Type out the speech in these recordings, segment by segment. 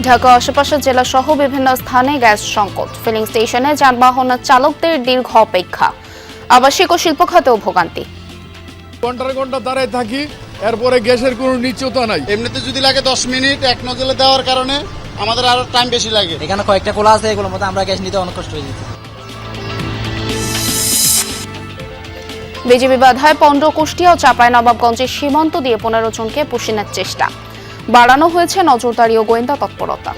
ঢাকা আশেপাশের জেলা সহ বিভিন্ন স্থানে গ্যাস সংকট, ফিলিং স্টেশনে যানবাহন চালকদের দীর্ঘ অপেক্ষা, আবাসিক ও শিল্প খাতেও ভোগান্তি। ঘন্টার ঘন্টা দাঁড়ায় থাকি, এরপরে গ্যাসের কোনো নিশ্চয়তা নাই। এমনিতে যদি লাগে 10 মিনিট এক নজলে দেওয়ার কারণে আমাদের আরো টাইম বেশি লাগে। এখানে কয়েকটা খোলা আছে, এগুলোর মধ্যে আমরা গ্যাস নিতে অনেক কষ্ট হয়ে যেতে। বিজিবি বাধায় পণ্ড, কুষ্টিয়া ও চাঁপাইনবাবগঞ্জের সীমান্ত দিয়ে 15 জনকে পুষিনের চেষ্টা, বাড়ানো হয়েছে নজরদারি ও গোয়েন্দা তৎপরতা।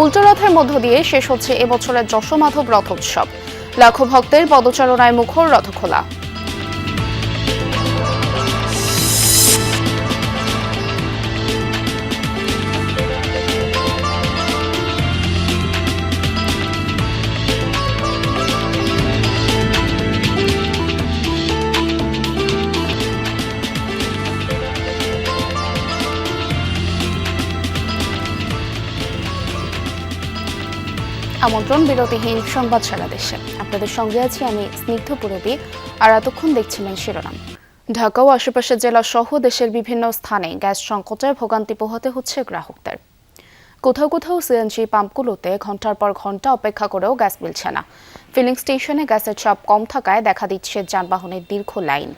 উল্টোরথের মধ্য দিয়ে শেষ হচ্ছে এবছরের যশোমাধব রথোৎসব, লাখো ভক্তের পদচারণায় মুখর রথখোলা। আমন্ত্রণ বিরতিহীন সংবাদ সারা দেশে। আপনাদের সঙ্গে আছি আমি স্নিগ্ধ পুরবী, আর এতক্ষণ দেখছিলেন শিরোনাম। ঢাকা ও আশেপাশের জেলা সহ দেশের বিভিন্ন স্থানে গ্যাস সংকটে ভোগান্তি পোহাতে হচ্ছে গ্রাহকদের। কোথাও কোথাও সিএনজি পাম্পগুলোতে ঘন্টার পর ঘন্টা অপেক্ষা করেও গ্যাস মিলছে না। ফিলিং স্টেশনে গ্যাসের চাপ কম থাকায় দেখা দিচ্ছে যানবাহনের দীর্ঘ লাইন।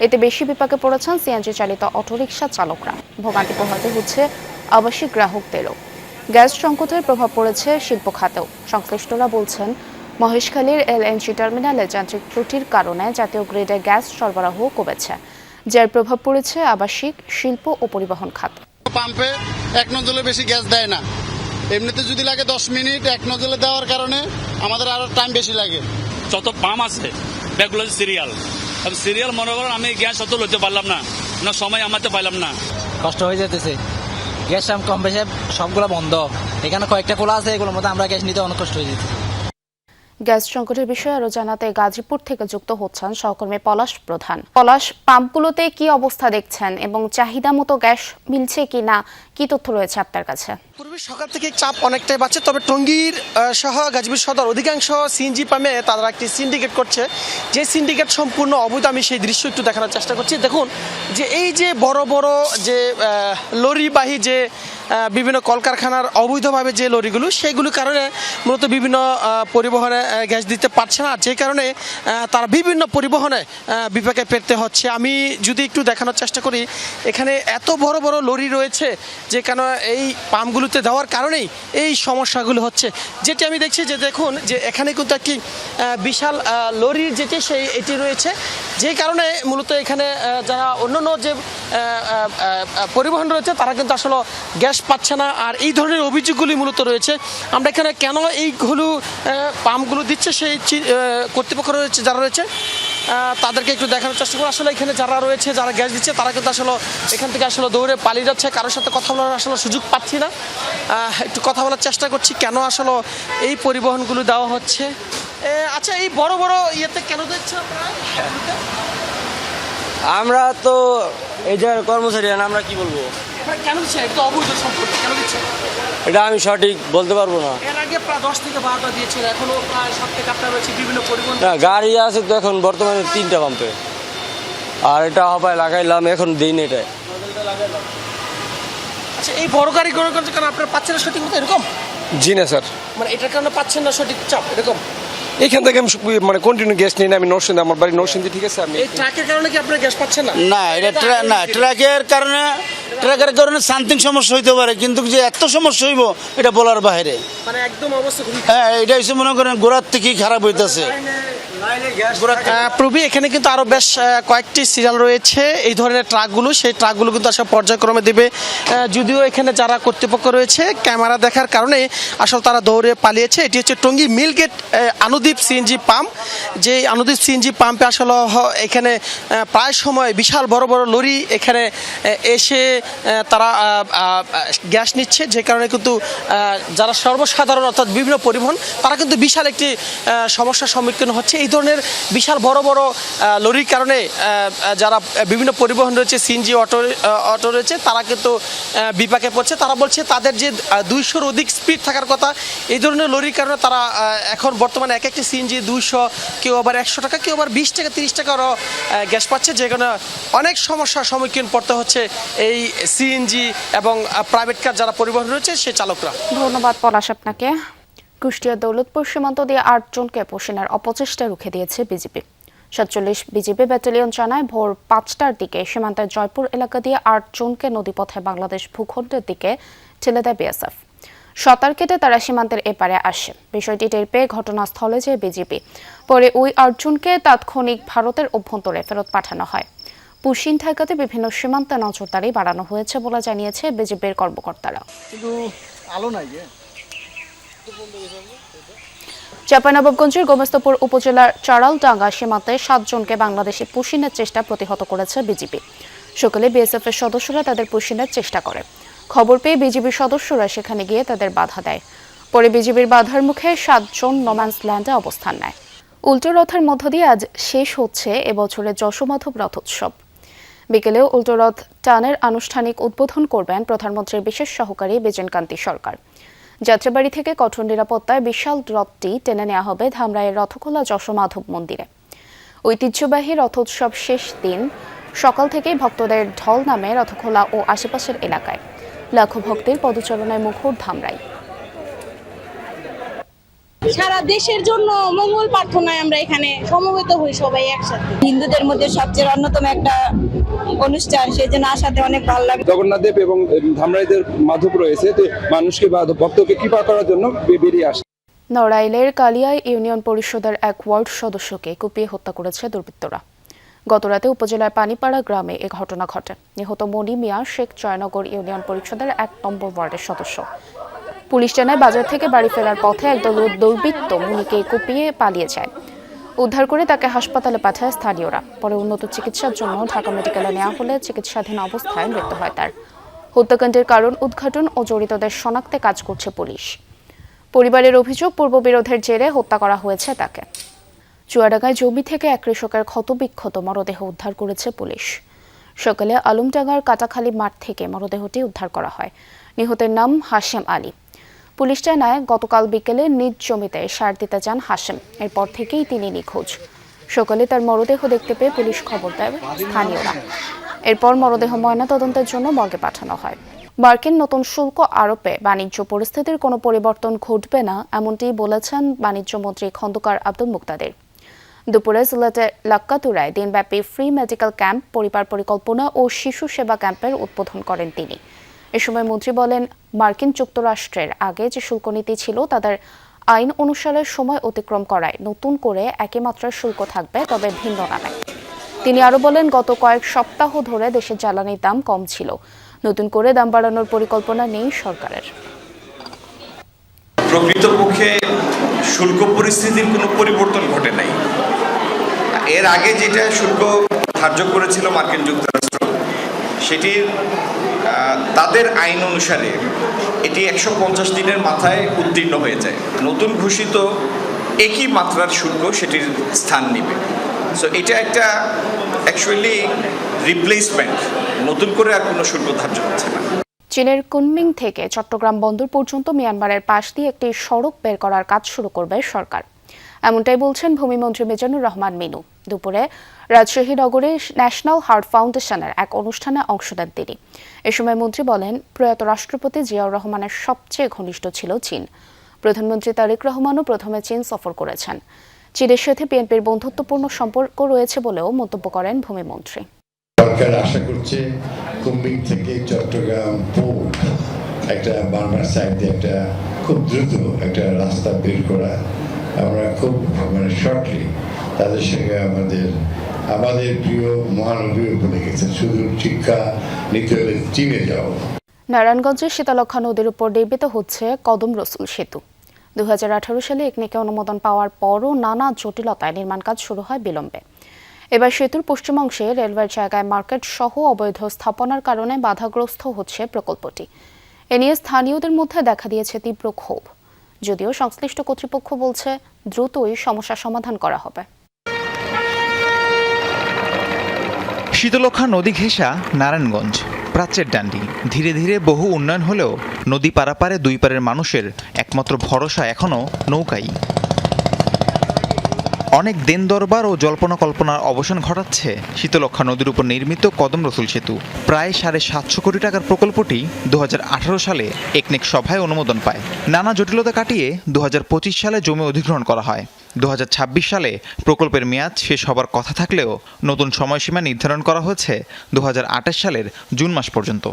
এতে বেশি বিপাকে পড়েছেন সিএনজি চালিত অটোরিকশা চালকরা। ভোগান্তি পোহাতে হচ্ছে আবাসিক গ্রাহকদেরও। গ্যাস সংকটের প্রভাব পড়েছে শিল্প খাতেও। সংশ্লিষ্টরা বলছেন, মহেশখালীর এলএনজি টার্মিনালে যান্ত্রিক ত্রুটির কারণে জাতীয় গ্রিডে গ্যাস সরবরাহ কমেছে, যার প্রভাব পড়েছে আবাসিক, শিল্প ও পরিবহন খাত। পাম্পে এক নজলে বেশি গ্যাস দেয় না। এমনিতে যদি লাগে 10 মিনিট এক নজলে দেওয়ার কারণে আমাদের আরো টাইম বেশি লাগে। যত পাম্প আছে ব্যাগুলো সিরিয়াল, সিরিয়াল মনে করেন আমি গ্যাস অত লইতে পারলাম না, সময় আমাতে পাইলাম না, কষ্ট হয়ে যেতেছে। গ্যাস কম বেশি সবগুলো বন্ধ, এখানে কয়েকটা খোলা আছে, এগুলোর মধ্যে আমরা গ্যাস নিতে অনেক কষ্ট হয়ে যেতে। গ্যাস সংকটের বিষয়ে আরো জানাতে গাজীপুর থেকে যুক্ত হচ্ছেন সহকর্মী পলাশ প্রধান। পলাশ, পাম্পগুলোতে কি অবস্থা দেখছেন এবং চাহিদা মতো গ্যাস মিলছে কিনা, কি তথ্য রয়েছে আপনার কাছে? পূর্বে সকাল থেকে চাপ অনেকটাই বাড়ছে, তবে টঙ্গীর সহ গাজীপুর সদর অধিকাংশ সিএনজি পাম্পে তারা একটি সিন্ডিকেট করছে, যে সিন্ডিকেট সম্পূর্ণ অবৈধ। আমি সেই দৃশ্য একটু দেখানোর চেষ্টা করছি। দেখুন যে এই যে বড় বড় যে লরিবাহী যে বিভিন্ন কলকারখানার অবৈধভাবে যে লরিগুলো, সেইগুলোর কারণে মূলত বিভিন্ন পরিবহনে গ্যাস দিতে পারছে না, যে কারণে তারা বিভিন্ন পরিবহনে বিপাকে পেতে হচ্ছে। আমি যদি একটু দেখানোর চেষ্টা করি, এখানে এত বড় বড় লরি রয়েছে, যে কেন এই পাম্পগুলোতে দেওয়ার কারণেই এই সমস্যাগুলো হচ্ছে। যেটি আমি দেখছি যে দেখুন যে এখানে কিন্তু একটি বিশাল লরির যেটি সেই এটি রয়েছে, যে কারণে মূলত এখানে যারা অন্যান্য যে পরিবহন রয়েছে তারা কিন্তু আসলে গ্যাস পাচ্ছে না। আর এই ধরনের অভিযোগগুলি মূলত রয়েছে। আমরা এখানে কেন এইগুলো পাম্পগুলো দিচ্ছে সেই কর্তৃপক্ষ রয়েছে, যারা রয়েছে তাদেরকে একটু দেখানোর চেষ্টা করবো। আসলে এখানে যারা রয়েছে, যারা গ্যাস দিচ্ছে, তারা কিন্তু আসলে এখান থেকে আসলে দৌড়ে পালিয়ে যাচ্ছে। কারোর সাথে কথা বলার আসলে সুযোগ পাচ্ছি না। একটু কথা বলার চেষ্টা করছি কেন আসলে এই পরিবহনগুলো দেওয়া হচ্ছে। আচ্ছা, এই বড় বড় ইয়েতে কেন দিচ্ছে আপনারা? আমরা তো এই জায়গার কর্মচারী, আমরা কি বলবো কেন দিচ্ছে? এটা অবৈধ সম্পূর্ণ, কেন দিচ্ছে এটা আমি সঠিক বলতে পারবো না। এর আগে প্রায় 10 থেকে 12টা দিয়েছিল, এখনো প্রায় 7 থেকে 8টা রয়েছে বিভিন্ন পরিবহন। না, গাড়ি আছে তো এখন বর্তমানে 3টা পাম্পে, আর এটা হবায় লাগাইলাম, এখন দিন এটা। আচ্ছা, এই বড় গাড়িগুলোর কারণে আপনারা পাচ্ছেন না সঠিক মতো এরকম? জি না স্যার, মানে এটার কারণে পাচ্ছেন না সঠিক চাপ এরকম? এখান থেকে আমি মানে কন্টিনিউ গ্যাস নিই না। আমি নরসিংদী, আমার বাড়ি নরসিংদী, ঠিক আছে। আমি এই ট্রাকের কারণে কি আপনারা গ্যাস পাচ্ছেন না? না, এটা ট্রাকের কারণে সামথিং সমস্যা হইতে পারে, কিন্তু যে এত সমস্যা হইব এটা বলার বাইরে। মানে একদম অবস্থা খুবই এটা হচ্ছে মনে করেন গোড়ার থেকেই খারাপ হইতেছে। প্রবি এখানে কিন্তু আরো বেশ কয়েকটি সিরিয়াল রয়েছে এই ধরনের ট্রাকগুলো, সেই ট্রাকগুলো কিন্তু আসলে পর্যায়ক্রমে দিবে। যদিও এখানে যারা কর্তৃপক্ষ রয়েছে ক্যামেরা দেখার কারণে আসলে তারা দৌড়ে পালিয়েছে। এটি হচ্ছে টঙ্গী মিলগেট আনুদ্বীপ সিএনজি পাম্প। যে আনুদ্বীপ সিএনজি পাম্পে আসলে এখানে প্রায় সময় বিশাল বড় বড় লরি এখানে এসে তারা গ্যাস নিচ্ছে, যে কারণে কিন্তু যারা সর্বসাধারণ অর্থাৎ বিভিন্ন পরিবহন তারা কিন্তু বিশাল একটি সমস্যার সম্মুখীন হচ্ছে। এই এই ধরনের বিশাল বড় বড় লরির কারণে যারা বিভিন্ন পরিবহন রয়েছে, সিএনজি অটো রয়েছে, তারা কিন্তু বিপাকে পড়ছে। তারা বলছে তাদের যে 200-র অধিক স্পিড থাকার কথা, এই ধরনের লরির কারণে তারা এখন বর্তমানে এক একটি সিএনজি 200, কেউ আবার 100 টাকা, কেউ আবার 20 টাকা 30 টাকারও গ্যাস পাচ্ছে, যে কারণে অনেক সমস্যার সম্মুখীন পড়তে হচ্ছে এই সিএনজি এবং প্রাইভেট কার যারা পরিবহন রয়েছে সে চালকরা। ধন্যবাদ পলাশ আপনাকে। কুষ্টিয়া দৌলতপুর সীমান্ত দিয়ে 8 জনকে পশিনার অপচেষ্টা রুখে দিয়েছে বিজেপি। 47 বিজেপি ব্যাটালিয়ন জানায় ভোর 5টার দিকে সীমান্তের জয়পুর এলাকা দিয়ে 8 জনকে নদীপথে বাংলাদেশ ভূখণ্ডের দিকে ঠেলে দেয় বিএসএফ। সাঁতার কেটে তারা সীমান্তের এপারে আসে। বিষয়টি টের পেয়ে ঘটনাস্থলে যায় বিজেপি। পরে ওই 8 জনকে তাৎক্ষণিক ভারতের অভ্যন্তরে ফেরত পাঠানো হয়। পুশিন ঠেকাতে বিভিন্ন সীমান্তে নজরদারি বাড়ানো হয়েছে বলে জানিয়েছে বিজেপির কর্মকর্তারা। চাঁপাইনবাবগঞ্জের গোমস্তাপুর উপজেলার চারালডাঙ্গা সীমান্তে 7 জনকে বাংলাদেশে পুশিনের চেষ্টা প্রতিহত করেছে বিজেপি। সকালে বিএসএফ এর সদস্যরা তাদের পুশিনের চেষ্টা করে। খবর পেয়ে বিজেপির সদস্যরা সেখানে গিয়ে তাদের বাধা দেয়। পরে বিজেপির বাধার মুখে 7 জন নোম্যান্স ল্যান্ডে অবস্থান নেয়। উল্টো রথের মধ্য দিয়ে আজ শেষ হচ্ছে এবছরের যশোমাধব রথোৎসব। বিকেলেও উল্টো রথ টানের আনুষ্ঠানিক উদ্বোধন করবেন প্রধানমন্ত্রীর বিশেষ সহকারী বিজেনকান্তি সরকার। যাত্রাবাড়ি থেকে কঠোর নিরাপত্তায় বিশাল রথটি টেনে নেওয়া হবে ধামরাইয়ের রথখোলা যশোমাধব মন্দিরে। ঐতিহ্যবাহী রথোৎসব শেষ দিন সকাল থেকেই ভক্তদের ঢল নামে রথখোলা ও আশেপাশের এলাকায়। লাখো ভক্তের পদচারণায় মুখর ধামরাই। সারা দেশের জন্য মঙ্গল প্রার্থনায় আমরা এখানে সমবেত হই সবাই একসাথে। হিন্দুদের মধ্যে সবচেয়ে অন্যতম একটা অনুষ্ঠান, সেই জন্য আসাতে অনেক ভালো লাগে। জগন্নাথ দেব এবং ধামরাইদের মাধব রয়েছে, তো মানুষকে বা ভক্তকে কৃপা করার জন্য বেরিয়ে আসে। নড়াইলের কালিয়ায় ইউনিয়ন পরিষদের এক ওয়ার্ড সদস্যকে কুপিয়ে হত্যা করেছে দুর্বৃত্তরা। গতরাতে উপজেলার পানিপাড়া গ্রামে এ ঘটনা ঘটে। নিহত মনি মিয়া শেখ জয়নগর ইউনিয়ন পরিষদের 1 নম্বর ওয়ার্ডের সদস্য। পুলিশ জানায় বাজার থেকে বাড়ি ফেরার পথে একদল দুর্বৃত্ত মুনিকে কুপিয়ে পালিয়ে যায়। উদ্ধার করে তাকে হাসপাতালে পাঠায় স্থানীয়রা। পরে উন্নত চিকিৎসার জন্য ঢাকা মেডিকেলে নেওয়া হলে চিকিৎসাধীন অবস্থায় মৃত্যু হয় তার। হত্যাকাণ্ডের কারণ উদ্ঘাটন ও জড়িতদের শনাক্তে কাজ করছে পুলিশ। পরিবারের অভিযোগ, পূর্ববিরোধের জেরে হত্যা করা হয়েছে তাকে। চুয়াডাঙ্গায় জমি থেকে এক কৃষকের ক্ষতবিক্ষত মরদেহ উদ্ধার করেছে পুলিশ। সকালে আলমডাঙ্গার কাটাখালী মাঠ থেকে মরদেহটি উদ্ধার করা হয়। নিহতের নাম হাশেম আলী। পুলিশ জানায় গতকাল বিকেলে নিজ জমিতে সার দিতে যান হাশেম। এরপর থেকেই তিনি নিখোঁজ। সকালে তার মরদেহ দেখতে পেয়ে পুলিশ খবর দেয় স্থানীয়রা। এরপর মরদেহ ময়নাতদন্তের জন্য মর্গে পাঠানো হয়। মার্কিন নতুন শুল্ক আরোপে বাণিজ্য পরিস্থিতির কোনো পরিবর্তন ঘটবে না, এমনটি বলেছেন বাণিজ্য মন্ত্রী খন্দকার আব্দুল মুক্তাদির। দুপুরে সিলেটের লাক্কাতুরায় দিনব্যাপী ফ্রি মেডিকেল ক্যাম্প, পরিবার পরিকল্পনা ও শিশু সেবা ক্যাম্পের উদ্বোধন করেন তিনি। এ সময় মন্ত্রী বলেন, মার্কিন যুক্তরাষ্ট্রের আগে যে শুল্ক নীতি ছিল তাদের আইন অনুসারে সময় অতিক্রম করায় নতুন করে একই মাত্রার শুল্ক থাকবে, তবে ভিন্ন নামে। তিনি আরো বলেন, গত কয়েক সপ্তাহ ধরে দেশের জ্বালানির দাম কম ছিল, নতুন করে দাম বাড়ানোর পরিকল্পনা নেই সরকারের। প্রকৃতপক্ষে শুল্ক পরিস্থিতির কোনো পরিবর্তন ঘটে নাই। এর আগে যেটা শুল্ক ধার্য করেছিল মার্কিন যুক্তরাষ্ট্র, সেটির তাদের আইন অনুসারে এটি 150 দিনের মাথায় উত্তীর্ণ হয়ে যায়। নতুন ঘোষিত একই মাত্রার শুল্ক সেটির স্থান নেবে। সো এটা একটা অ্যাকচুয়ালি রিপ্লেসমেন্ট, নতুন করে আর কোনো শুল্ক ধার্য হচ্ছে না। চীনের কুনমিং থেকে চট্টগ্রাম বন্দর পর্যন্ত মিয়ানমারের পাশ দিয়ে একটি সড়ক বের করার কাজ শুরু করবে সরকার, এমনটাই বলছেন ভূমিমন্ত্রী মিজানুর রহমান মিনু। দুপুরে রাজশাহী নগরে ন্যাশনাল হার্ট ফাউন্ডেশনের এক অনুষ্ঠানে অংশ নেন তিনি। এ সময় মন্ত্রী বলেন, প্রয়াত রাষ্ট্রপতি জিয়াউর রহমানের সবচেয়ে ঘনিষ্ঠ ছিল চীন। প্রধানমন্ত্রী তারেক রহমানও প্রথমে চীন সফর করেছেন। চীনের সাথে বিএনপির বন্ধুত্বপূর্ণ সম্পর্ক রয়েছে বলেও মন্তব্য করেন ভূমিমন্ত্রী। সরকার আশা করছে কুম্বিং থেকে চট্টগ্রাম পোর্ট একটা বার্মার সাইড দিয়ে একটা খুব দ্রুত একটা রাস্তা বের করা, আমরা খুব শর্টলি তাদের সঙ্গে আমাদের প্রিয় মহানবী বলে গেছেন, শুধু শিক্ষা নিতে হলে চীনে যাও। নারায়ণগঞ্জের শীতলক্ষা নদীর উপর নির্মিত হচ্ছে কদম রসুল সেতু। 2018 সালে একনেকে অনুমোদন পাওয়ার পরও নানা জটিলতায় নির্মাণ কাজ শুরু হয় বিলম্বে। এবার সেতুর পশ্চিম অংশে রেলওয়ের জায়গায় মার্কেট সহ অবৈধ স্থাপনার কারণে বাধাগ্রস্ত হচ্ছে প্রকল্পটি। এ নিয়ে স্থানীয়দের মধ্যে দেখা দিয়েছে তীব্র ক্ষোভ, যদিও সংশ্লিষ্ট কর্তৃপক্ষ বলছে দ্রুতই সমস্যার সমাধান করা হবে। শীতলক্ষ্যা নদী ঘেঁষা নারায়ণগঞ্জ প্রাচ্যের ডান্ডি। ধীরে ধীরে বহু উন্নয়ন হলেও নদী পারাপারে দুই পারের মানুষের একমাত্র ভরসা এখনও নৌকাই। অনেক দেন দরবার ও জল্পনা কল্পনার অবসান ঘটাচ্ছে শীতলক্ষ্যা নদীর উপর নির্মিত কদম রসুল সেতু। প্রায় 750 কোটি টাকার প্রকল্পটি 2018 সালে একনেক সভায় অনুমোদন পায়। নানা জটিলতা কাটিয়ে 2025 সালে জমি অধিগ্রহণ করা হয়। 2026 সালে প্রকল্পের মেয়াদ শেষ হবার কথা থাকলেও নতুন সময়সীমা নির্ধারণ করা হয়েছে 2028 সালের জুন মাস পর্যন্ত।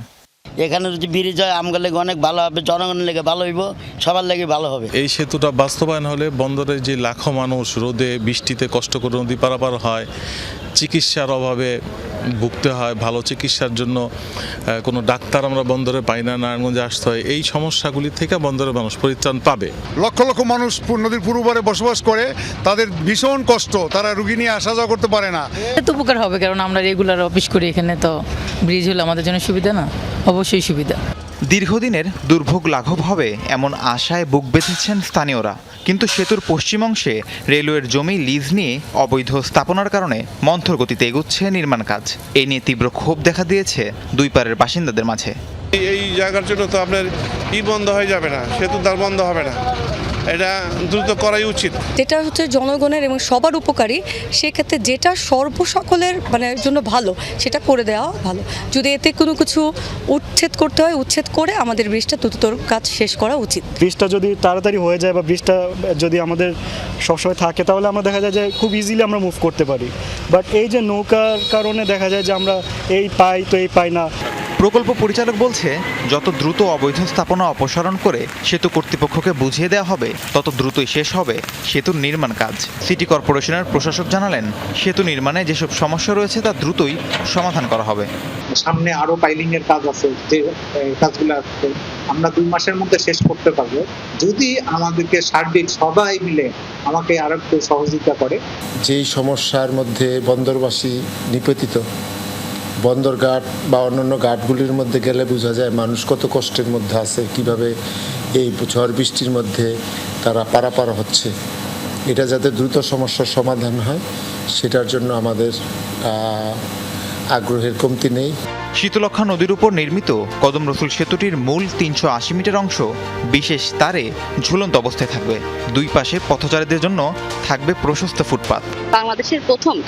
এখানে যদি ব্রিজ হয় আমগুলো লেগে অনেক ভালো হবে, জনগণের লেগে ভালো হইব, সবার লেগে ভালো হবে। এই সেতুটা বাস্তবায়ন হলে বন্দরে যে লাখো মানুষ রোদে বৃষ্টিতে কষ্ট করে নদী পারাপার হয়, চিকিৎসার অভাবে ভুগতে হয়, ভালো চিকিৎসার জন্য কোনো ডাক্তার আমরা বন্দরে পাই না, নারায়ণগঞ্জে আসতে হয়, এই সমস্যাগুলি থেকে বন্দরের মানুষ পরিত্রাণ পাবে। লক্ষ লক্ষ মানুষ নদীর পূর্ব পারে বসবাস করে, তাদের ভীষণ কষ্ট, তারা রুগী নিয়ে আসা যাওয়া করতে পারে না। এত উপকার হবে, কারণ আমরা রেগুলার অফিস করি এখানে, তো ব্রিজ হলে আমাদের জন্য সুবিধা না, অবশ্যই সুবিধা। দীর্ঘদিনের দুর্ভোগ লাঘব হবে এমন আশায় বুক বেঁধেছেন স্থানীয়রা। কিন্তু সেতুর পশ্চিম অংশে রেলওয়ের জমি লিজ নিয়ে অবৈধ স্থাপনার কারণে মন্থর গতিতে এগুচ্ছে নির্মাণ কাজ। এই নিয়ে তীব্র ক্ষোভ দেখা দিয়েছে দুই পারের বাসিন্দাদের মাঝে। এই জায়গার জন্য তো আপনার বন্ধ হয়ে যাবে না, সেতু তার বন্ধ হবে না, এটা দ্রুত করাই উচিত। যেটা হচ্ছে জনগণের এবং সবার উপকারী, সেক্ষেত্রে যেটা সর্বসকলের জন্য ভালো সেটা করে দেওয়া ভালো। যদি এতে কোনো কিছু উচ্ছেদ করতে হয়, উচ্ছেদ করে আমাদের ব্রিজটা দ্রুততর কাজ শেষ করা উচিত। ব্রিজটা যদি তাড়াতাড়ি হয়ে যায় বা ব্রিজটা যদি আমাদের সবসময় থাকে, তাহলে আমরা দেখা যায় যে খুব ইজিলি আমরা মুভ করতে পারি। বাট এই যে নৌকার কারণে দেখা যায় যে আমরা এই পাই তো এই পাই না। প্রকল্প পরিচালক বলছে, যত দ্রুত অবৈধ স্থাপনা অপসারণ করে সেতু কর্তৃপক্ষকে বুঝিয়ে দেওয়া হবে, তত দ্রুতই শেষ হবে সেতুর নির্মাণ কাজ। সিটি কর্পোরেশনের প্রশাসক জানালেন, সেতু নির্মাণে যেসব সমস্যা রয়েছে তা দ্রুতই সমাধান করা হবে। সামনে আরো পাইলিং এর কাজ আছে, যে কাজগুলো আমরা 2 মাসের মধ্যে শেষ করতে পারবো, যদি আমাদেরকে সার্বিক সবাই মিলে আমাকে আরো একটু সহযোগিতা করে। যেই সমস্যার মধ্যে বন্দরবাসী নিপতিত, বন্দরঘাট বা অন্যান্য ঘাটগুলির মধ্যে গেলে বোঝা যায় মানুষ কত কষ্টের মধ্যে আছে, কিভাবে এই ঝড় বৃষ্টির মধ্যে তারা পারাপার হচ্ছে। এটা যাতে দ্রুত সমস্যার সমাধান হয়, সেটার জন্য আমাদের আগ্রহের কমতি নেই। শীতলক্ষ্যা নদীর উপর নির্মিত কদম রসুল সেতুটির মূল 380 মিটার অংশ বিশেষ তারে ঝুলন্ত অবস্থায় থাকবে। দুই পাশে পথচারীদের জন্য থাকবে প্রশস্ত ফুটপাত। বাংলাদেশের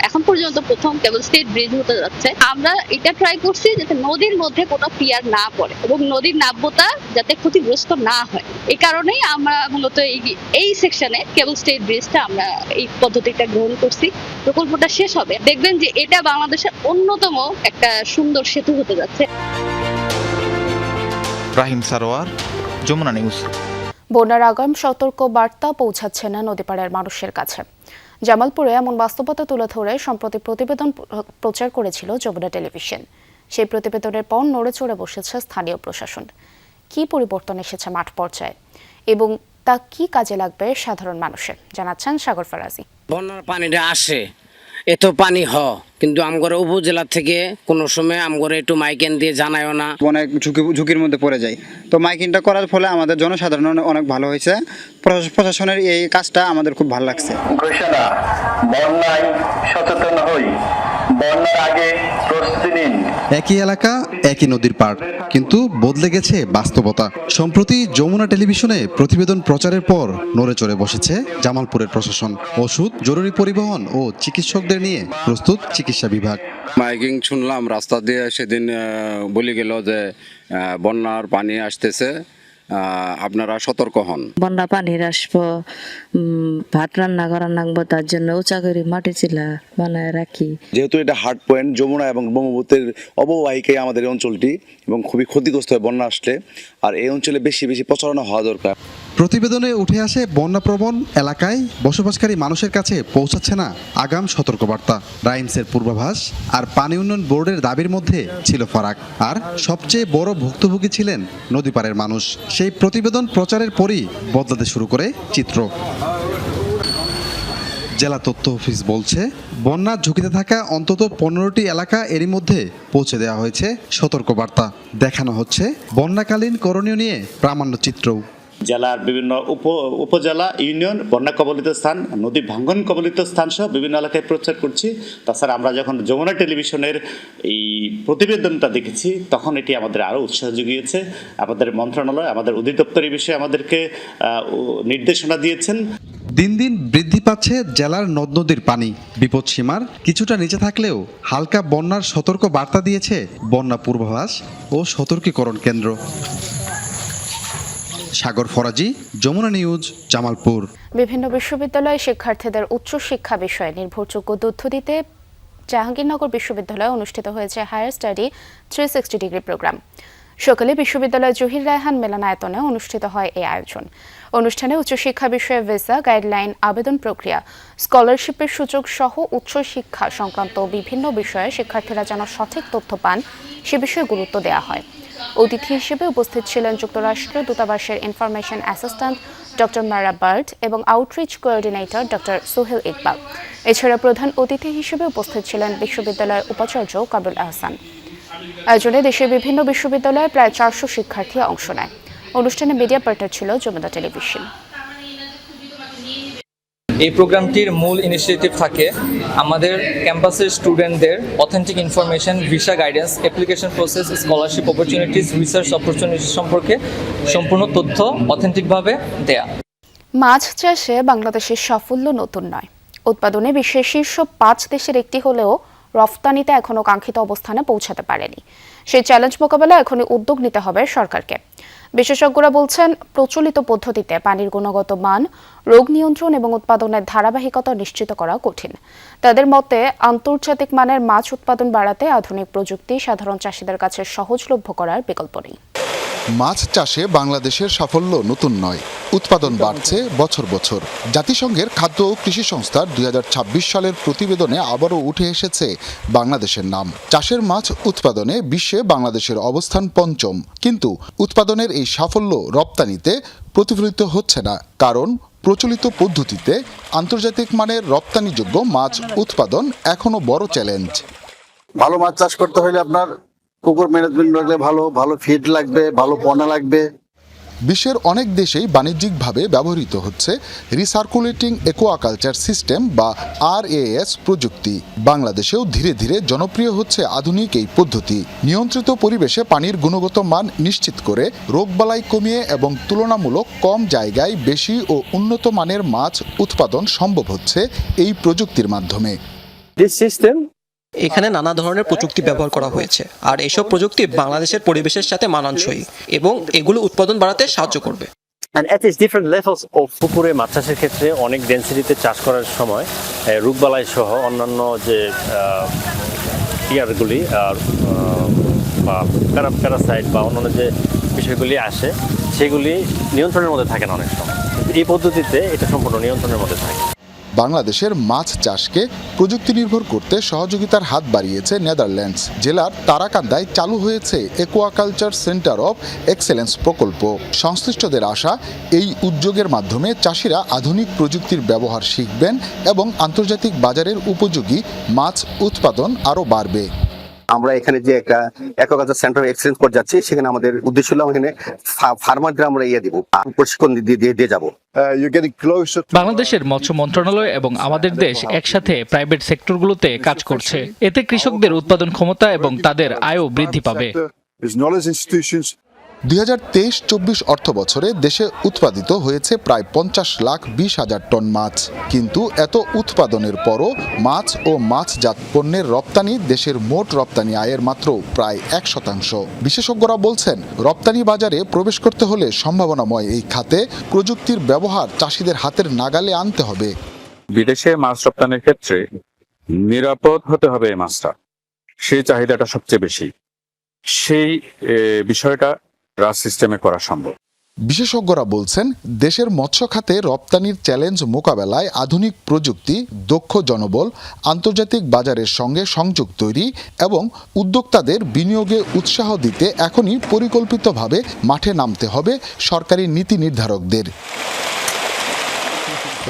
এখন পর্যন্ত প্রথম কেবল স্টেট ব্রিজ হতে যাচ্ছে। আমরা এটা ট্রাই করছি যাতে নদীর মধ্যে কোনো পিয়ার না পড়ে এবং নদীর নাব্যতা যাতে ক্ষতিগ্রস্ত না হয়। এই কারণেই আমরা মূলত এই সেকশনে কেবল স্টেট ব্রিজটা আমরা এই পদ্ধতিটা গ্রহণ করছি। প্রকল্পটা শেষ হবে, দেখবেন যে এটা বাংলাদেশের অন্যতম একটা সুন্দর সেতু হতে যাচ্ছে। রাহিম সারোয়ার, যমুনা নিউজ। বন্যার আগাম সতর্ক বার্তা পৌঁছাচ্ছে না নদীপাড়ের মানুষের কাছে। জামালপুরে এমন বাস্তবতা তুলে ধরে সম্প্রতি প্রতিবেদন প্রচার করেছিল যমুনা টেলিভিশন। সেই প্রতিবেদনের পর নড়ে চড়ে বসেছে স্থানীয় প্রশাসন। কি পরিবর্তন এসেছে মাঠ পর্যায়ে এবং তা কি কাজে লাগবে সাধারণ মানুষের, জানাচ্ছেন সাগর ফরাজি। বন্যার পানিটা আসে, এত পানি কিন্তু আমগরে উপজেলা থেকে কোনো সময় আমগরে একটু মাইকেন দিয়ে জানায়ও না। অনেক ঝুঁকির মধ্যে পড়ে যায়। তো মাইকিংটা করার ফলে আমাদের জনসাধারণ অনেক ভালো হয়েছে। প্রশাসনের এই কাজটা আমাদের খুব ভালো লাগছে। ঘোষণা, বন্যায় সচেতন হই, বন্যার আগে প্রস্তুতি নিন। একই এলাকা, একই নদীর পাড়, কিন্তু বদলে গেছে বাস্তবতা। সম্প্রতি যমুনা টেলিভিশনে প্রতিবেদন প্রচারের পর নড়ে চড়ে বসেছে জামালপুরের প্রশাসন। ওষুধ, জরুরি পরিবহন ও চিকিৎসকদের নিয়ে প্রস্তুত চিকিৎসা বিভাগ। মাইকিং শুনলাম রাস্তা দিয়ে, সেদিন বলে গেল যে বন্যার পানি আসতেছে, আপনারা সতর্ক হন। বন্যা পানির আসবো, ভাত রান্না করার নাগবো, তার জন্য উঁচা করে মাটি চিলা বানায় রাখি। যেহেতু এটা হার্ড পয়েন্ট, যমুনা এবং ব্রহ্মপুত্রের অববাহিকায় আমাদের এই অঞ্চলটি এবং খুবই ক্ষতিগ্রস্ত হয় বন্যা আসলে, আর এই অঞ্চলে বেশি বেশি প্রচারণা হওয়া দরকার। প্রতিবেদনে উঠে আসে বন্যাপ্রবণ এলাকায় বসবাসকারী মানুষের কাছে পৌঁছাচ্ছে না আগাম সতর্কবার্তা। রাইমসের পূর্বাভাস আর পানি উন্নয়ন বোর্ডের দাবির মধ্যে ছিল ফারাক। আর সবচেয়ে বড় ভুক্তভোগী ছিলেন নদীপাড়ের মানুষ। সেই প্রতিবেদন প্রচারের পরই বদলাতে শুরু করে চিত্র। জেলা তথ্য অফিস বলছে, বন্যার ঝুঁকিতে থাকা অন্তত 15টি এলাকা এরই মধ্যে পৌঁছে দেওয়া হয়েছে সতর্কবার্তা। দেখানো হচ্ছে বন্যাকালীন করণীয় নিয়ে প্রামাণ্য চিত্রও। জেলার বিভিন্ন উপজেলা ইউনিয়ন বন্যা কবলিত স্থান নদী ভাঙ্গন কবলিত স্থান সহ বিভিন্ন এলাকায় প্রচার করছি। তাছাড়া আমরা যখন যমুনা টেলিভিশনের এই প্রতিবেদনটা দেখেছি তখন এটি আমাদের আরও উৎসাহ জুগিয়েছে। আমাদের মন্ত্রণালয় আমাদের অধিদপ্তর এই বিষয়ে আমাদেরকে নির্দেশনা দিয়েছেন। দিন দিন বৃদ্ধি পাচ্ছে জেলার নদ নদীর পানি। বিপদসীমার কিছুটা নিচে থাকলেও হালকা বন্যার সতর্ক বার্তা দিয়েছে বন্যা পূর্বাভাস ও সতর্কীকরণ কেন্দ্র। সাগর ফরাজি, যমুনা নিউজ, জামালপুর। বিভিন্ন বিশ্ববিদ্যালয়ে শিক্ষার্থীদের উচ্চশিক্ষা বিষয়ে নির্ভরযোগ্য তথ্য দিতে জাহাঙ্গীরনগর বিশ্ববিদ্যালয়ে অনুষ্ঠিত হয়েছে হায়ার স্টাডি 360 ডিগ্রি প্রোগ্রাম। সকালে বিশ্ববিদ্যালয় জহির রায়হান মিলনায়তনে অনুষ্ঠিত হয় এই আয়োজন। অনুষ্ঠানে উচ্চশিক্ষা বিষয়ে ভিসা, গাইডলাইন, আবেদন প্রক্রিয়া, স্কলারশিপের সুযোগ সহ উচ্চশিক্ষা সংক্রান্ত বিভিন্ন বিষয়ে শিক্ষার্থীরা যেন সঠিক তথ্য পান সে বিষয়ে গুরুত্ব দেওয়া হয়। অতিথি হিসেবে উপস্থিত ছিলেন যুক্তরাষ্ট্রীয় দূতাবাসের ইনফরমেশন অ্যাসিস্ট্যান্ট ডক্টর মারা বার্ট এবং outreach coordinator doctor Sohel Iqbal. এছাড়া প্রধান অতিথি হিসেবে উপস্থিত ছিলেন বিশ্ববিদ্যালয়ের উপাচার্য কাবুল আহসান। আয়োজনে দেশের বিভিন্ন বিশ্ববিদ্যালয়ে প্রায় 400 শিক্ষার্থী অংশ নেয়। অনুষ্ঠানে মিডিয়া পার্টনার ছিল যমুনা টেলিভিশন। এই প্রোগ্রামটির মূল ইনিশিয়েটিভ থাকে আমাদের ক্যাম্পাসের স্টুডেন্টদের authentic information, visa guidance, application process, scholarship opportunities, research opportunities সম্পর্কে সম্পূর্ণ তথ্য অথেন্টিকভাবে দেয়া। মাছ চাষে বাংলাদেশের সাফল্য নতুন নয়। উৎপাদনে বিশ্বের শীর্ষ 5 দেশের একটি হলেও রফতানিতে এখনও কাঙ্ক্ষিত অবস্থানে পৌঁছাতে পারেনি। সেই চ্যালেঞ্জ মোকাবেলায় এখনই উদ্যোগ নিতে হবে সরকারকে। বিশেষজ্ঞরা বলছেন, প্রচলিত পদ্ধতিতে পানির গুণগত মান, রোগ নিয়ন্ত্রণ এবং উৎপাদনের ধারাবাহিকতা নিশ্চিত করা কঠিন। তাদের মতে, আন্তর্জাতিক মানের মাছ উৎপাদন বাড়াতে আধুনিক প্রযুক্তি সাধারণ চাষিদের কাছে সহজলভ্য করার বিকল্প নেই। মাছ চাষে বাংলাদেশের সাফল্য নতুন নয়, উৎপাদন বাড়ছে বছর বছর। জাতিসংঘের খাদ্য ও কৃষি সংস্থার 2026 সালের প্রতিবেদনে আবারও উঠে এসেছে বাংলাদেশের নাম। চাষের মাছ উৎপাদনে বিশ্বে বাংলাদেশের অবস্থান 5ম, কিন্তু উৎপাদনের এই সাফল্য রপ্তানিতে প্রতিফলিত হচ্ছে না। কারণ প্রচলিত পদ্ধতিতে আন্তর্জাতিক মানের রপ্তানিযোগ্য মাছ উৎপাদন এখনো বড় চ্যালেঞ্জ। ভালো মাছ চাষ করতে হলে আপনার পুকুর ম্যানেজমেন্ট লাগলে ভালো ফিড লাগবে, ভালো পোনা লাগবে। বিশ্বের অনেক দেশেই বাণিজ্যিকভাবে ব্যবহৃত হচ্ছে রিসার্কুলেটিং অ্যাকোয়াকালচার সিস্টেম বা RAS প্রযুক্তি। বাংলাদেশেও ধীরে ধীরে জনপ্রিয় হচ্ছে আধুনিক এই পদ্ধতি। নিয়ন্ত্রিত পরিবেশে পানির গুণগত মান নিশ্চিত করে রোগবালাই কমিয়ে এবং তুলনামূলক কম জায়গায় বেশি ও উন্নত মানের মাছ উৎপাদন সম্ভব হচ্ছে এই প্রযুক্তির মাধ্যমে। এখানে নানা ধরনের প্রযুক্তি ব্যবহার করা হয়েছে, আর এসব প্রযুক্তি বাংলাদেশের পরিবেশের সাথে মানানসই এবং এগুলো উৎপাদন বাড়াতে সাহায্য করবে। পুকুরে মাছ চাষের ক্ষেত্রে অনেক ডেন্সিটিতে চাষ করার সময় রোগবালাই সহ অন্যান্য যে ইয়ারগুলি বা প্যারাসাইট বা অন্যান্য যে বিষয়গুলি আসে সেগুলি নিয়ন্ত্রণের মধ্যে থাকে না অনেক সময়। এই পদ্ধতিতে এটা সম্পূর্ণ নিয়ন্ত্রণের মধ্যে থাকে। বাংলাদেশের মাছ চাষকে প্রযুক্তি নির্ভর করতে সহযোগিতার হাত বাড়িয়েছে নেদারল্যান্ডস। জেলার তারাকান্দায় চালু হয়েছে অ্যাকোয়াকালচার সেন্টার অফ এক্সেলেন্স প্রকল্প। সংশ্লিষ্টদের আশা, এই উদ্যোগের মাধ্যমে চাষিরা আধুনিক প্রযুক্তির ব্যবহার শিখবেন এবং আন্তর্জাতিক বাজারের উপযোগী মাছ উৎপাদন আরও বাড়বে। আমরা এখানে যে একটা অ্যাকোয়াকালচার সেন্টার অফ এক্সেলেন্স করে যাচ্ছি, সেখানে আমাদের উদ্দেশ্য হলো এখানে ফার্মারদের আমরা দিব, প্রশিক্ষণ দিয়ে যাব। বাংলাদেশের মৎস্য মন্ত্রণালয় এবং আমাদের দেশ একসাথে প্রাইভেট সেক্টরগুলোতে কাজ করছে। এতে কৃষকদের উৎপাদন ক্ষমতা এবং তাদের আয়ও বৃদ্ধি পাবে। 2023-24 অর্থ বছরে দেশে উৎপাদিত হয়েছে প্রায় 50,20,000 টন মাছ। কিন্তু এত উৎপাদনের পরও মাছ ও মাছজাত পণ্যের রপ্তানি দেশের মোট রপ্তানি আয়ের মাত্র প্রায় 1%। বিশেষজ্ঞরা বলছেন, রপ্তানি বাজারে প্রবেশ করতে হলে সম্ভাবনাময় এই খাতে প্রযুক্তির ব্যবহার চাষিদের হাতের নাগালে আনতে হবে। বিদেশে মাছ রপ্তানির ক্ষেত্রে নিরাপদ হতে হবে এই মাছটা, সেই চাহিদাটা সবচেয়ে বেশি। সেই বিষয়টা সিস্টেমে করা সম্ভব। বিশেষজ্ঞরা বলছেন, দেশের মৎস্য খাতে রপ্তানির চ্যালেঞ্জ মোকাবেলায় আধুনিক প্রযুক্তি, দক্ষ জনবল, আন্তর্জাতিক বাজারের সঙ্গে সংযোগ তৈরি এবং উদ্যোক্তাদের বিনিয়োগে উৎসাহ দিতে এখনই পরিকল্পিতভাবে মাঠে নামতে হবে সরকারি নীতি নির্ধারকদের।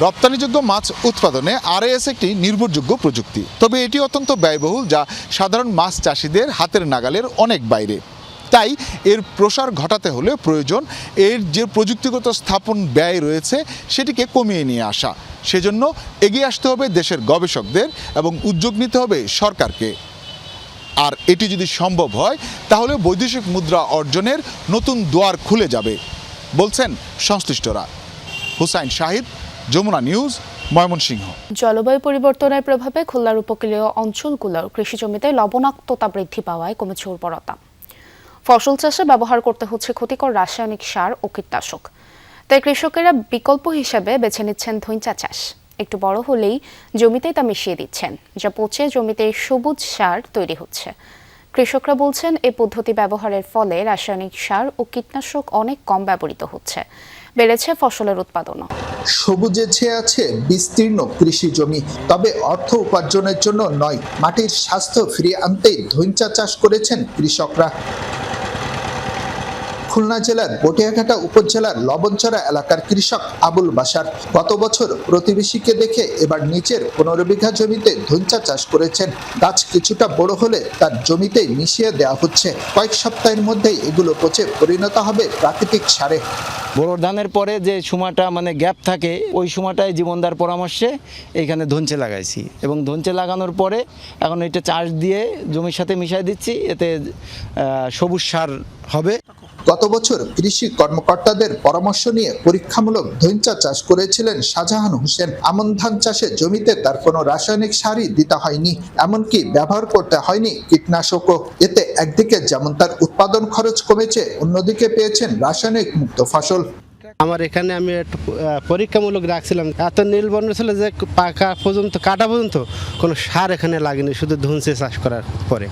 রপ্তানিযোগ্য মাছ উৎপাদনে RAS একটি নির্ভরযোগ্য প্রযুক্তি, তবে এটি অত্যন্ত ব্যয়বহুল, যা সাধারণ মাছ চাষিদের হাতের নাগালের অনেক বাইরে। তাই এর প্রসার ঘটাতে হলে প্রয়োজন এর যে প্রযুক্তিগত স্থাপন ব্যয় রয়েছে সেটিকে কমিয়ে নিয়ে আসা। সেজন্য এগিয়ে আসতে হবে দেশের গবেষকদের এবং উদ্যোগ নিতে হবে সরকারকে। আর এটি যদি সম্ভব হয় তাহলে বৈদেশিক মুদ্রা অর্জনের নতুন দুয়ার খুলে যাবে বলছেন সংশ্লিষ্টরা। হুসাইন শাহিদ, যমুনা নিউজ, ময়মনসিংহ। জলবায়ু পরিবর্তনের প্রভাবে খুলনার উপকূলীয় অঞ্চলগুলোর কৃষি জমিতে লবণাক্ততা বৃদ্ধি পাওয়ায় কমেছে উর্বরতা। ফসল চাষে ব্যবহার করতে হচ্ছে ক্ষতিকর রাসায়নিক সার ও কীটনাশক। তাই কৃষকেরা বিকল্প হিসেবে বেছে নিচ্ছেন ধইঞ্চা চাষ। একটু বড় হলেই জমিতেই তা মিশিয়ে দিচ্ছেন, যা পচে জমিতে সবুজ সার তৈরি হচ্ছে। কৃষকরা বলছেন এই পদ্ধতি ব্যবহারের ফলে রাসায়নিক সার ও কীটনাশক অনেক কম ব্যবহৃত হচ্ছে, বেড়েছে ফসলের উৎপাদনও। সবুজে ছেয়ে আছে বিস্তীর্ণ কৃষি জমি, তবে অর্থ উপার্জনের জন্য নয়, মাটির স্বাস্থ্য ফিরিয়ে আনতেই ধইঞ্চা চাষ করেছেন কৃষকরা। খুলনা জেলার বটিয়াঘাটা উপজেলার লবণচড়া এলাকার কৃষক আবুল বাশার গত বছর প্রতিবেশীকে দেখে এবার নিচের 15 বিঘা জমিতে ধইঞ্চা চাষ করেছেন। গাছ কিছুটা বড় হলে তার জমিতেই মিশিয়ে দেওয়া হচ্ছে। কয়েক সপ্তাহের মধ্যেই এগুলো পচে পরিণত হবে প্রাকৃতিক সারে। বড় ধানের পরে যে সময়টা গ্যাপ থাকে, ওই সময়টায় জীবনদার পরামর্শে এইখানে ধনচে লাগাইছি এবং ধনচে লাগানোর পরে এখন এটা চাষ দিয়ে জমির সাথে মিশিয়ে দিচ্ছি, এতে সবুজ সার হবে। গত বছর কৃষি কর্মকর্তাদের পরামর্শ নিয়ে পরীক্ষামূলক ধইঞ্চা চাষ করেছিলেন শাহজাহান হোসেন। আমন ধান চাষে জমিতে তার কোনো রাসায়নিক সারই দিতে হয়নি, এমনকি ব্যবহার করতে হয়নি কীটনাশকও। এতে একদিকে যেমন তার উৎপাদন খরচ কমেছে, অন্যদিকে পেয়েছেন রাসায়নিক মুক্ত ফসল। আমার এখানে আমি একটু পরীক্ষামূলক রাখছিলাম, এত নীলবর্ণ ছিল যে কাটা পর্যন্ত কোনো সার এখানে লাগেনি, শুধু ধনচে চাষ করার পরে।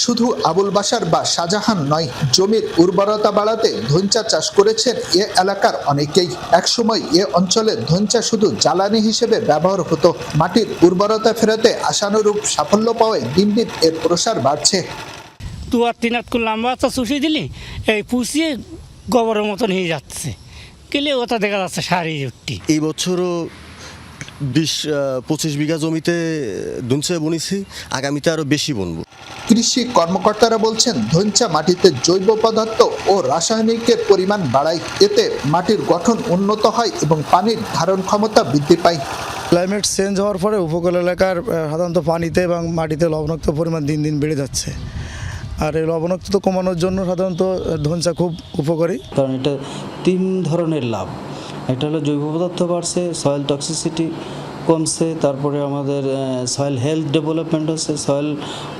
শুধু আবুল বাশার বা শাহজাহান নয়, জমির উর্বরতা বাড়াতে ধইঞ্চা চাষ করেছেন এ এলাকার অনেকেই। একসময় এ অঞ্চলে ধইঞ্চা শুধু জ্বালানি হিসেবে ব্যবহার হতো। মাটির উর্বরতা ফেরাতে আশানুরূপ সাফল্য পাওয়ায় দিন দিন এর প্রসার বাড়ছে। 2-3 হাত লম্বা তো চুষে দিলি এই পুষিয়ে গোবরের মতন হয়ে যাচ্ছে, কেলে ওটা দেখা যাচ্ছে সারি উঠতি। এই বছরও 20-25 বিঘা জমিতে ধইঞ্চা বুনেছি, আগামীতে আরো বেশি বুনবো। কৃষি কর্মকর্তারা বলছেন ধইঞ্চা মাটিতে জৈব পদার্থ ও রাসায়নিকের পরিমাণ বাড়ায়, এতে মাটির গঠন উন্নত হয় এবং পানির ধারণ ক্ষমতা বৃদ্ধি পায়। ক্লাইমেট চেঞ্জ হওয়ার পরে উপকূল এলাকার সাধারণত পানিতে এবং মাটিতে লবণাক্ত পরিমাণ দিন দিন বেড়ে যাচ্ছে, আর এই লবণাক্ততা কমানোর জন্য সাধারণত ধইঞ্চা খুব উপকারী। কারণ এটা 3 ধরনের লাভ। একটা হলো জৈব পদার্থ বাড়ছে, সয়েল টক্সিসিটি কমছে, তারপরে আমাদের সয়েল হেলথ ডেভেলপমেন্ট হচ্ছে, সয়েল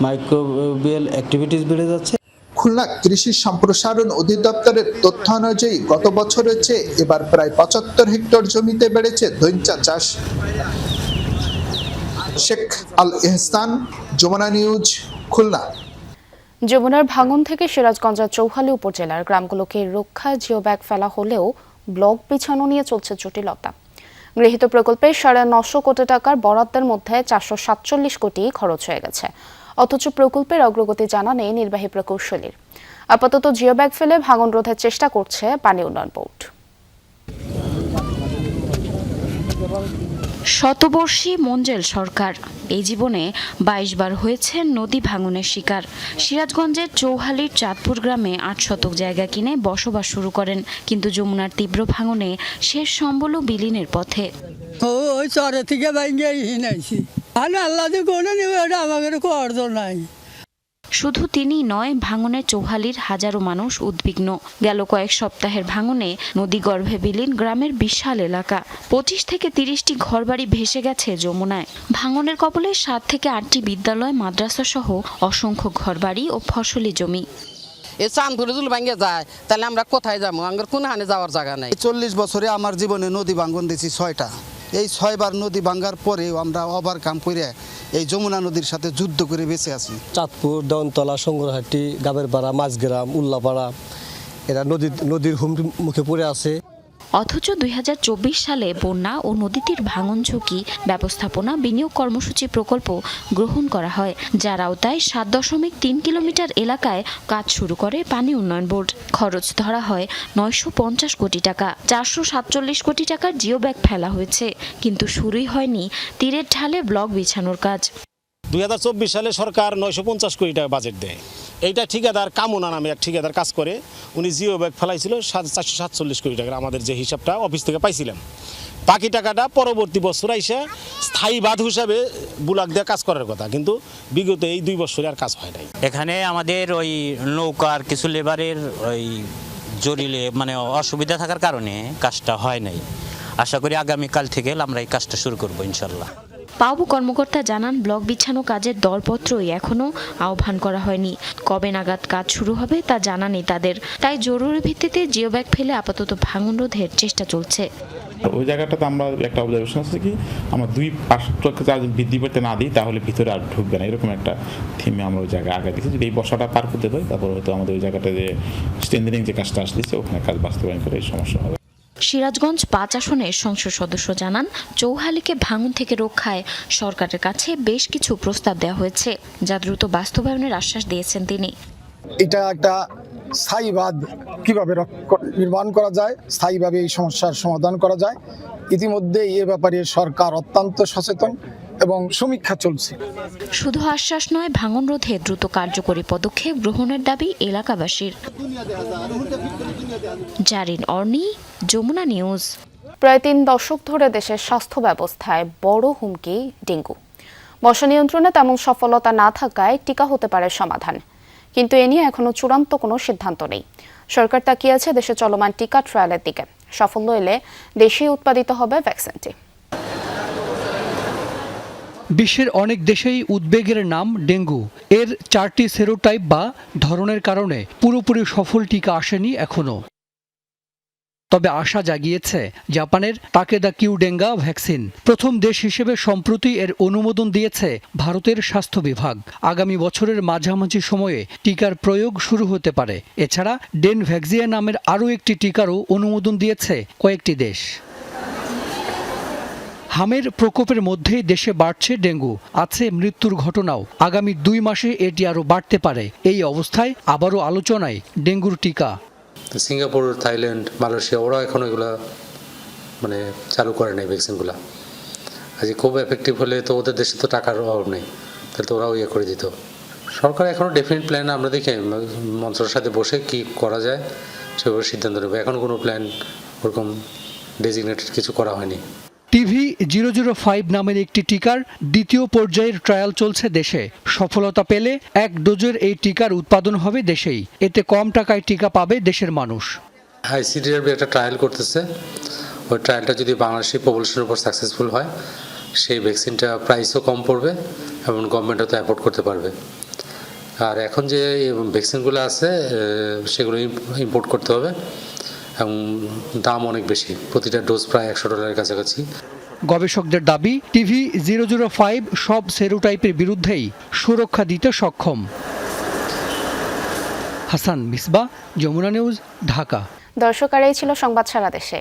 মাইক্রোবিয়াল অ্যাক্টিভিটিস বেড়ে যাচ্ছে। খুলনা কৃষি সম্প্রসারণ অধিদপ্তরের তথ্য অনুযায়ী গত বছরের চেয়ে এবার প্রায় 75 হেক্টর জমিতে বেড়েছে ধইঞ্চা চাষ। শেখ আল এহসান, যমুনা নিউজ, খুলনা। যমুনার ভাঙন থেকে সিরাজগঞ্জের চৌহালি উপজেলার গ্রামগুলোকে রক্ষায় জিও ব্যাগ ফেলা হলেও ব্লক বিছানো নিয়ে চলছে জটিলতা। গৃহীত প্রকল্পে 950 কোটি টাকার বরাদ্দের মধ্যে 447 কোটি খরচ হয়ে গেছে, অথচ প্রকল্পের অগ্রগতি জানা নেই নির্বাহী প্রকৌশলীর। আপাতত জিও ব্যাগ ফেলে ভাঙন রোধের চেষ্টা করছে পানি উন্নয়ন বোর্ড। শতবর্ষী মঞ্জেল সরকার এই জীবনে 22 বার হয়েছেন নদী ভাঙনের শিকার। সিরাজগঞ্জের চৌহালির চাঁদপুর গ্রামে 8 শতক জায়গা কিনে বসবাস শুরু করেন, কিন্তু যমুনার তীব্র ভাঙনে শেষ সম্বলও বিলীনের পথে। ওই চরে থেকে ভাঙিয়ে হিনাইছি, আল্লাহ যে কোনো নেবে, ওটা আমাদের অর্জন নাই। শুধু তিনি নয়, ভাঙনে চৌহালির হাজারো মানুষ উদ্বিগ্ন। গেল কয়েক সপ্তাহের ভাঙনে নদীগর্ভে বিলীন গ্রামের বিশাল এলাকা। 25 থেকে 30টি ঘরবাড়ি ভেসে গেছে যমুনায়। ভাঙনের কবলে 7 থেকে 8টি বিদ্যালয়, মাদ্রাসা সহ অসংখ্য ঘরবাড়ি ও ফসলি জমি। এই চাঁদপুরে যদি ভাঙে যায় তাহলে আমরা কোথায় যাবো? আমার কোন হানে যাওয়ার জায়গা নেই। 40 বছরে আমার জীবনে নদী ভাঙন দিয়েছি 6টা। এই 6 বার নদী ভাঙার পরেও আমরা ওভারকাম করে এই যমুনা নদীর সাথে যুদ্ধ করে বেঁচে আছি। চাঁদপুর, দেওয়ানতলা, সংগ্রহাটি, গাবেরপাড়া, মাঝগ্রাম, উল্লাপাড়া এরা নদীর মুখে পড়ে আছে। অথচ 2024 সালে বন্যা ও নদীটির ভাঙন ঝুঁকি ব্যবস্থাপনা বিনিয়োগ কর্মসূচি প্রকল্প গ্রহণ করা হয়, যার আওতায় 7.3 কিলোমিটার এলাকায় কাজ শুরু করে পানি উন্নয়ন বোর্ড। খরচ ধরা হয় 950 কোটি টাকা। 447 কোটি টাকার জিও ব্যাগ ফেলা হয়েছে, কিন্তু শুরুই হয়নি তীরের ঢালে ব্লক বিছানোর কাজ। 2024 সালে সরকার 950 কোটি টাকা বাজেট দেয়, এইটা ঠিকাদার কামনা নামে এক ঠিকাদার কাজ করে, উনি জিও ব্যাগ ফেলাইছিল 447 কোটি টাকা, আমাদের যে হিসাবটা অফিস থেকে পাইছিলাম। বাকি টাকাটা পরবর্তী বছর আইসা স্থায়ী বাঁধ হিসাবে বুলাক দিয়ে কাজ করার কথা, কিন্তু বিগত এই 2 বছরে আর কাজ হয় নাই। এখানে আমাদের ওই নৌকার কিছু লেবারের ওই জরিলে মানে অসুবিধা থাকার কারণে কাজটা হয় নাই। আশা করি আগামীকাল থেকে আমরা এই কাজটা শুরু করব ইনশাল্লাহ। পাউবো কর্মকর্তা জানান, ব্লক বিছানো কাজের দরপত্রই এখনও আহ্বান করা হয়নি। কবে নাগাদ কাজ শুরু হবে তা জানা নেই তাদের, তাই জরুরি ভিত্তিতে জিও ব্যাগ ফেলে আপাতত ভাঙন রোধের চেষ্টা চলছে। ওই জায়গাটাতে আমরা একটা অবজারভেশন আছে কি আমরা 2 পাঁচটাকে বৃদ্ধি করতে না দিই তাহলে ভিতরে আর ঢুকবে না, এরকম একটা থিমে আমরা ওই জায়গায় আগে দিচ্ছি। যদি এই বর্ষাটা পার করতে পারি তারপর হয়তো আমাদের ওই জায়গাটা যে স্ট্রেন্থেনিং যে কাজটা আসছে ওখানে কাজ বাস্তবায়ন করে এই সমস্যা হবে। সিরাজগঞ্জ 5 আসনের সংসদ সদস্য জানান, চৌহালিকে ভাঙন থেকে রক্ষায় সরকারের কাছে বেশ কিছু প্রস্তাব দেওয়া হয়েছে, যা দ্রুত বাস্তবায়নের আশ্বাস দিয়েছেন তিনি। এটা একটা স্থায়ী বাঁধ কীভাবে নির্মাণ করা যায়, স্থায়ীভাবে এই সমস্যার সমাধান করা যায়, ইতিমধ্যে এ ব্যাপারে সরকার অত্যন্ত সচেতন এবং সমীক্ষা চলছে। শুধু আশ্বাস নয়, ভাঙন রোধে দ্রুত কার্যকরী পদক্ষেপ গ্রহণের দাবি এলাকাবাসীর। জারিন অর্নি, যমুনা নিউজ। প্রায় 3 দশক ধরে দেশের স্বাস্থ্য ব্যবস্থায় বড় হুমকি ডেঙ্গু। মশা নিয়ন্ত্রণে তেমন সফলতা না থাকায় টিকা হতে পারে সমাধান, কিন্তু এ নিয়ে এখনো চূড়ান্ত কোনো সিদ্ধান্ত নেই। সরকার তাকিয়ে আছে দেশে চলমান টিকা ট্রায়ালের দিকে। সাফল্য এলে দেশেই উৎপাদিত হবে ভ্যাকসিনটি। বিশ্বের অনেক দেশেই উদ্বেগের নাম ডেঙ্গু। এর 4টি সেরোটাইপ বা ধরনের কারণে পুরোপুরি সফল টিকা আসেনি এখনো। তবে আশা জাগিয়েছে জাপানের তাকেদা কিউডেঙ্গা ভ্যাকসিন। প্রথম দেশ হিসেবে সম্প্রতি এর অনুমোদন দিয়েছে ভারতের স্বাস্থ্য বিভাগ। আগামী বছরের মাঝামাঝি সময়ে টিকার প্রয়োগ শুরু হতে পারে। এছাড়া ডেনভ্যাক্সিয়া নামের আরও একটি টিকারও অনুমোদন দিয়েছে কয়েকটি দেশ। হামের প্রকোপের মধ্যেই দেশে বাড়ছে ডেঙ্গু, আছে মৃত্যুর ঘটনাও। আগামী 2 মাসে এটি আরও বাড়তে পারে। এই অবস্থায় আবারও আলোচনায় ডেঙ্গুর টিকা। সিঙ্গাপুর, থাইল্যান্ড, মালয়েশিয়া ওরা এখন এগুলা মানে চালু করে নেই ভ্যাকসিনগুলো। আজ খুব এফেক্টিভ হলে তো ওদের দেশে তো টাকার অভাব নেই, তাহলে তো ওরাও ইয়ে করে দিত। সরকার এখনও ডেফিনেট প্ল্যান আমরা দেখি মন্ত্রণালয়ের সাথে বসে কি করা যায় সেভাবে সিদ্ধান্ত নেবে। এখনও কোনো প্ল্যান ওরকম ডেজিগনেটেড কিছু করা হয়নি। TV005 নামের একটি টিকার দ্বিতীয় পর্যায়ের ট্রায়াল চলছে দেশে। সফলতা পেলে 1 ডোজের এই টিকার উৎপাদন হবে দেশেই। এতে কম টাকায় টিকা পাবে দেশের মানুষ। ICDR একটা ট্রায়াল করতেছে, ওই ট্রায়ালটা যদি বাংলাদেশি পপুলেশনের উপর সাকসেসফুল হয় সেই ভ্যাকসিনটা প্রাইসও কম পড়বে এবং গভর্নমেন্টও তো অ্যাফোর্ড করতে পারবে। আর এখন যে ভ্যাকসিনগুলো আছে সেগুলো ইম্পোর্ট করতে হবে এবং দাম অনেক বেশি, প্রতিটা ডোজ প্রায় $100 কাছাকাছি। গবেষকদের দাবি TV005 সব সেরোটাইপের বিরুদ্ধেই সুরক্ষা দিতে সক্ষম। হাসান মিসবা, যমুনা নিউজ, ঢাকা। দর্শক, আর এই ছিল সংবাদ সারা দেশে।